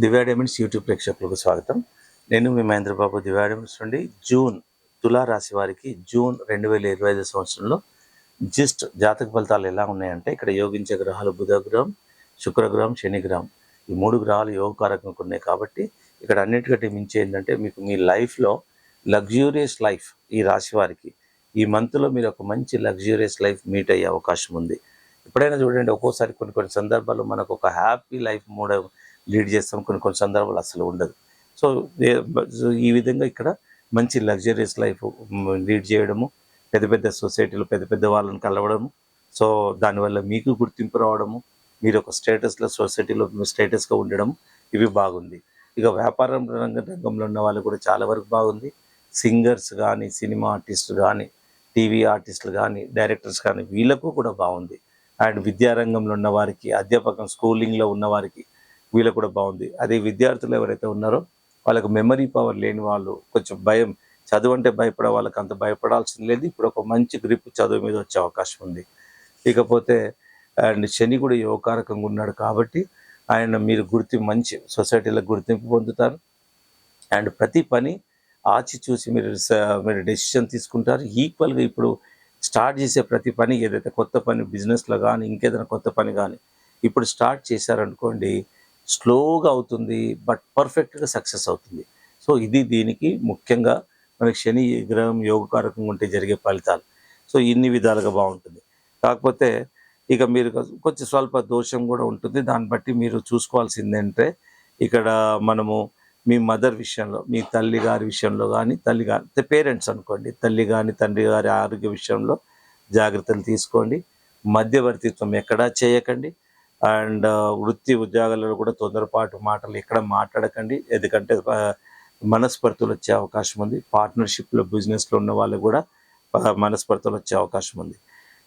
Divya diamonds YouTube ప్రేక్షకులకు స్వాగతం. నేను మీ మహేంద్రబాబు. దివ్యా డైమండ్స్ నుండి తులా రాశి వారికి జూన్ 2025 సంవత్సరంలో జాతక ఫలితాలు ఎలా ఉన్నాయంటే, ఇక్కడ యోగించే గ్రహాలు బుధ గ్రహం, శుక్రగ్రహం, శని గ్రహం. ఈ 3 గ్రహాలు యోగకారకంగా ఉన్నాయి. కాబట్టి ఇక్కడ అన్నిటికంటే మించి ఏంటంటే, మీకు మీ లైఫ్లో లగ్జూరియస్ లైఫ్, ఈ రాశి వారికి ఈ మంత్లో మీరు ఒక మంచి లగ్జూరియస్ లైఫ్ మీట్ అయ్యే అవకాశం ఉంది. ఎప్పుడైనా చూడండి, ఒక్కోసారి కొన్ని సందర్భాల్లో మనకు ఒక హ్యాపీ లైఫ్ లీడ్ చేస్తాం, కొన్ని సందర్భాలు అసలు ఉండదు. సో ఈ విధంగా ఇక్కడ మంచి లగ్జరియస్ లైఫ్ లీడ్ చేయడము, పెద్ద పెద్ద సొసైటీలో పెద్ద పెద్ద వాళ్ళని కలవడము, సో దానివల్ల మీకు గుర్తింపు రావడము, మీరు ఒక సొసైటీలో స్టేటస్గా ఉండడం, ఇవి బాగుంది. ఇక వ్యాపారం రంగంలో ఉన్న వాళ్ళు కూడా చాలా వరకు బాగుంది. సింగర్స్ కానీ, సినిమా ఆర్టిస్టులు కానీ, టీవీ ఆర్టిస్టులు కానీ, డైరెక్టర్స్ కానీ, వీళ్ళకు కూడా బాగుంది. అండ్ విద్యారంగంలో ఉన్న వారికి, అధ్యాపకం స్కూలింగ్లో ఉన్న వారికి, వీళ్ళకు కూడా బాగుంది. అదే విద్యార్థులు ఎవరైతే ఉన్నారో వాళ్ళకు మెమరీ పవర్ లేని వాళ్ళు, కొంచెం భయం, చదువు అంటే భయపడే వాళ్ళకి అంత భయపడాల్సింది లేదు. ఇప్పుడు ఒక మంచి గ్రిప్ చదువు మీద వచ్చే అవకాశం ఉంది. ఇకపోతే అండ్ శని కూడా యోగకారకంగా ఉన్నాడు కాబట్టి మీరు మంచి సొసైటీలో గుర్తింపు పొందుతారు. అండ్ ప్రతి పని ఆచి చూసి మీరు డెసిషన్ తీసుకుంటారు. ఈక్వల్గా ఇప్పుడు స్టార్ట్ చేసే ప్రతి పని, ఏదైతే కొత్త పని బిజినెస్లో కానీ, ఇంకేదైనా కొత్త పని కానీ ఇప్పుడు స్టార్ట్ చేశారనుకోండి, స్లోగా అవుతుంది, బట్ పర్ఫెక్ట్గా సక్సెస్ అవుతుంది. సో ఇది దీనికి ముఖ్యంగా మనకి శని గ్రహం యోగకారకంగా ఉంటే జరిగే ఫలితాలు. సో ఇన్ని విధాలుగా బాగుంటుంది. కాకపోతే ఇక మీరు కొంచెం స్వల్ప దోషం కూడా ఉంటుంది. దాన్ని బట్టి మీరు చూసుకోవాల్సిందంటే, ఇక్కడ మనము మీ మదర్ విషయంలో, మీ తల్లి గారి విషయంలో కానీ, పేరెంట్స్ అనుకోండి, తల్లి కానీ తండ్రి గారి ఆరోగ్య విషయంలో జాగ్రత్తలు తీసుకోండి. మధ్యవర్తిత్వం ఎక్కడా చేయకండి. అండ్ వృత్తి ఉద్యోగాలలో కూడా తొందరపాటు మాటలు ఎక్కడ మాట్లాడకండి, ఎందుకంటే మనస్పర్ధలు వచ్చే అవకాశం ఉంది. పార్ట్నర్షిప్లో బిజినెస్లో ఉన్న వాళ్ళు కూడా మనస్పర్ధలు వచ్చే అవకాశం ఉంది.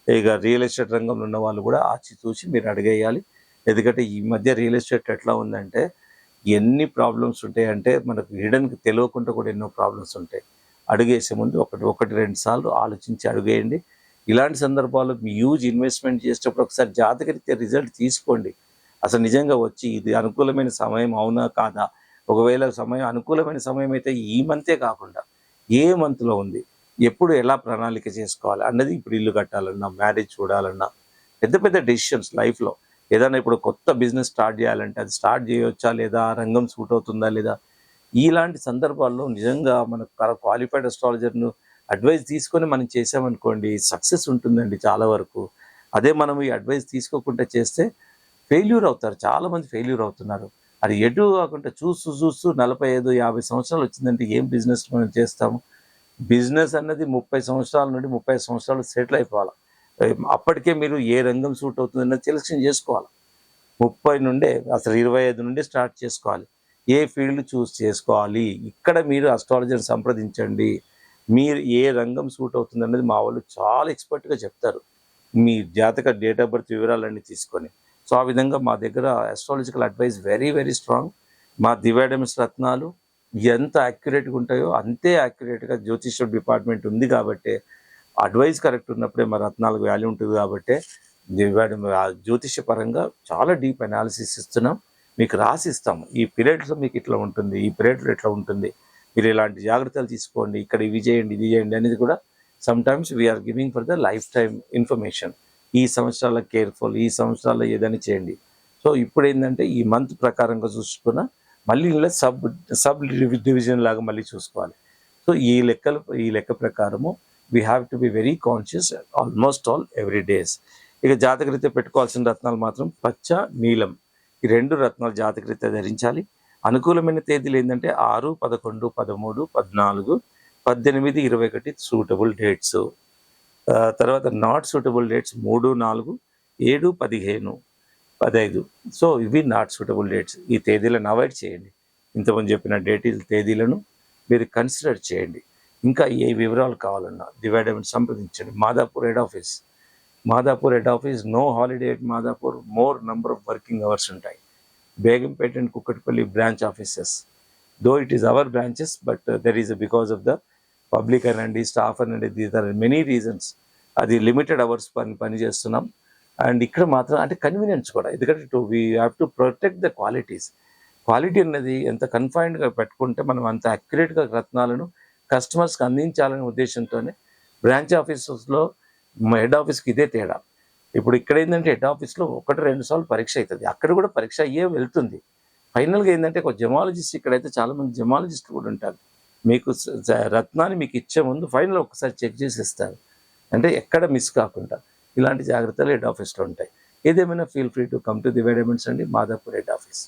ఇక రియల్ ఎస్టేట్ రంగంలో ఉన్న వాళ్ళు కూడా ఆచితూచి మీరు అడిగేయాలి. ఎందుకంటే ఈ మధ్య రియల్ ఎస్టేట్ ఎట్లా ఉందంటే, ఎన్ని ప్రాబ్లమ్స్ ఉంటాయంటే మనకు హిడన్కి తెలియకుండా కూడా ఎన్నో ప్రాబ్లమ్స్ ఉంటాయి. అడుగేసే ముందు ఒకటి 2 సార్లు ఆలోచించి అడుగేయండి. ఇలాంటి సందర్భాల్లో మీ హ్యూజ్ ఇన్వెస్ట్మెంట్ చేసేటప్పుడు ఒకసారి జాతకరీత్యా రిజల్ట్ తీసుకోండి. అసలు నిజంగా వచ్చి ఇది అనుకూలమైన సమయం అవునా కాదా, ఒకవేళ అనుకూలమైన సమయం అయితే ఈ మంతే కాకుండా ఏ మంత్లో ఉంది, ఎప్పుడు ఎలా ప్రణాళిక చేసుకోవాలి అన్నది, ఇప్పుడు ఇల్లు కట్టాలన్నా, మ్యారేజ్ చూడాలన్నా, పెద్ద పెద్ద డెసిషన్స్ లైఫ్లో, ఏదైనా ఇప్పుడు కొత్త బిజినెస్ స్టార్ట్ చేయాలంటే అది స్టార్ట్ చేయవచ్చా లేదా, రంగం సూట్ అవుతుందా లేదా, ఇలాంటి సందర్భాల్లో నిజంగా మనకు క్వాలిఫైడ్ అస్ట్రాలజర్ను అడ్వైస్ తీసుకొని మనం చేసామనుకోండి, సక్సెస్ ఉంటుందండి చాలా వరకు. అదే మనం ఈ అడ్వైస్ తీసుకోకుండా చేస్తే ఫెయిల్యూర్ అవుతారు. చాలామంది ఫెయిల్యూర్ అవుతున్నారు. అది ఎటు కాకుండా చూస్తూ 45-50 సంవత్సరాలు వచ్చిందంటే ఏం బిజినెస్ మనం చేస్తాము? బిజినెస్ అన్నది 30 సంవత్సరాల నుండి 35 సంవత్సరాలు సెటిల్ అయిపోవాలి. అప్పటికే మీరు ఏ రంగం సూట్ అవుతుందన్నది సెలెక్షన్ చేసుకోవాలి. 30 నుండే, అసలు 25 నుండి స్టార్ట్ చేసుకోవాలి. ఏ ఫీల్డ్ చూస్ చేసుకోవాలి, ఇక్కడ మీరు అస్ట్రాలజర్ సంప్రదించండి. మీరు ఏ రంగం సూట్ అవుతుంది అనేది మా వాళ్ళు చాలా ఎక్స్పర్ట్గా చెప్తారు, మీ జాతక డేట్ ఆఫ్ బర్త్ వివరాలన్నీ తీసుకొని. సో ఆ విధంగా మా దగ్గర astrological advice very very strong. మా దివ్యా డైమండ్స్ రత్నాలు ఎంత యాక్యురేట్గా ఉంటాయో అంతే యాక్యురేట్గా జ్యోతిష్య డిపార్ట్మెంట్ ఉంది కాబట్టి, అడ్వైస్ కరెక్ట్ ఉన్నప్పుడే మా రత్నాలకు వాల్యూ ఉంటుంది. కాబట్టి జ్యోతిష్య పరంగా చాలా డీప్ అనాలిసిస్ ఇస్తున్నాం, మీకు రాసిస్తాము. ఈ పీరియడ్స్లో మీకు ఇట్లా ఉంటుంది, ఈ పీరియడ్లో ఇట్లా ఉంటుంది, మీరు ఇలాంటి జాగ్రత్తలు తీసుకోండి, ఇక్కడ ఇవి చేయండి, ఇది చేయండి అనేది కూడా sometimes we're giving for the life time information. ఈ సంవత్సరాల కేర్ఫుల్, ఈ సంవత్సరాల్లో ఏదైనా చేయండి. సో ఇప్పుడు ఏంటంటే, ఈ మంత్ ప్రకారంగా చూసుకున్న మళ్ళీ ఇలా సబ్ డివిజన్ లాగా మళ్ళీ చూసుకోవాలి. సో ఈ లెక్క ప్రకారము we have to be very conscious almost all every days. ఇక జాతకరీత్యా పెట్టుకోవాల్సిన రత్నాలు మాత్రం పచ్చ, నీలం, ఈ 2 రత్నాలు జాతకరీత్యా ధరించాలి. అనుకూలమైన తేదీలు ఏంటంటే 6, 11, 13, 14, 18, 21 సూటబుల్ డేట్స్. తర్వాత నాట్ సూటబుల్ డేట్స్ 3, 4, 7, 15, 15. సో ఇవి నాట్ సూటబుల్ డేట్స్. ఈ తేదీలను అవాయిడ్ చేయండి. ఇంతకుముందు చెప్పిన తేదీలను మీరు కన్సిడర్ చేయండి. ఇంకా ఏ వివరాలు కావాలన్నా దివ్యా డైమండ్స్ సంప్రదించండి. Madhapur head office, no holiday at Madhapur, more number of working hours ఉంటాయి. Begumpet and Kukatpally branch offices, though it is our branches, but there is because of the public అనండి, స్టాఫ్ అనండి, దీస్ ఆర్ మెనీ రీజన్స్. అది limited hours పని చేస్తున్నాం. And ఇక్కడ మాత్రం అంటే convenience కూడా, ఎందుకంటే we have to protect the qualities. Quality అనేది ఎంత కన్ఫైన్డ్గా పెట్టుకుంటే మనం అంత అక్యురేట్గా రత్నాలను కస్టమర్స్కి అందించాలనే ఉద్దేశంతోనే బ్రాంచ్ ఆఫీసెస్లో హెడ్ ఆఫీస్కి ఇదే తేడా. ఇప్పుడు ఇక్కడ ఏంటంటే హెడ్ ఆఫీస్లో 1-2 సార్లు పరీక్ష అవుతుంది, అక్కడ కూడా పరీక్ష అయ్యే వెళ్తుంది. ఫైనల్గా ఏంటంటే ఒక జెమాలజిస్ట్, ఇక్కడైతే చాలామంది జెమాలజిస్టులు కూడా ఉంటారు, మీకు రత్నాన్ని మీకు ఇచ్చే ముందు ఫైనల్ ఒకసారి చెక్ చేసి ఇస్తారు, అంటే ఎక్కడ మిస్ కాకుండా. ఇలాంటి జాగ్రత్తలు హెడ్ ఆఫీస్లో ఉంటాయి. ఏదేమైనా feel free to come to Divya diamonds అండి, మాదాపూర్ హెడ్ ఆఫీస్.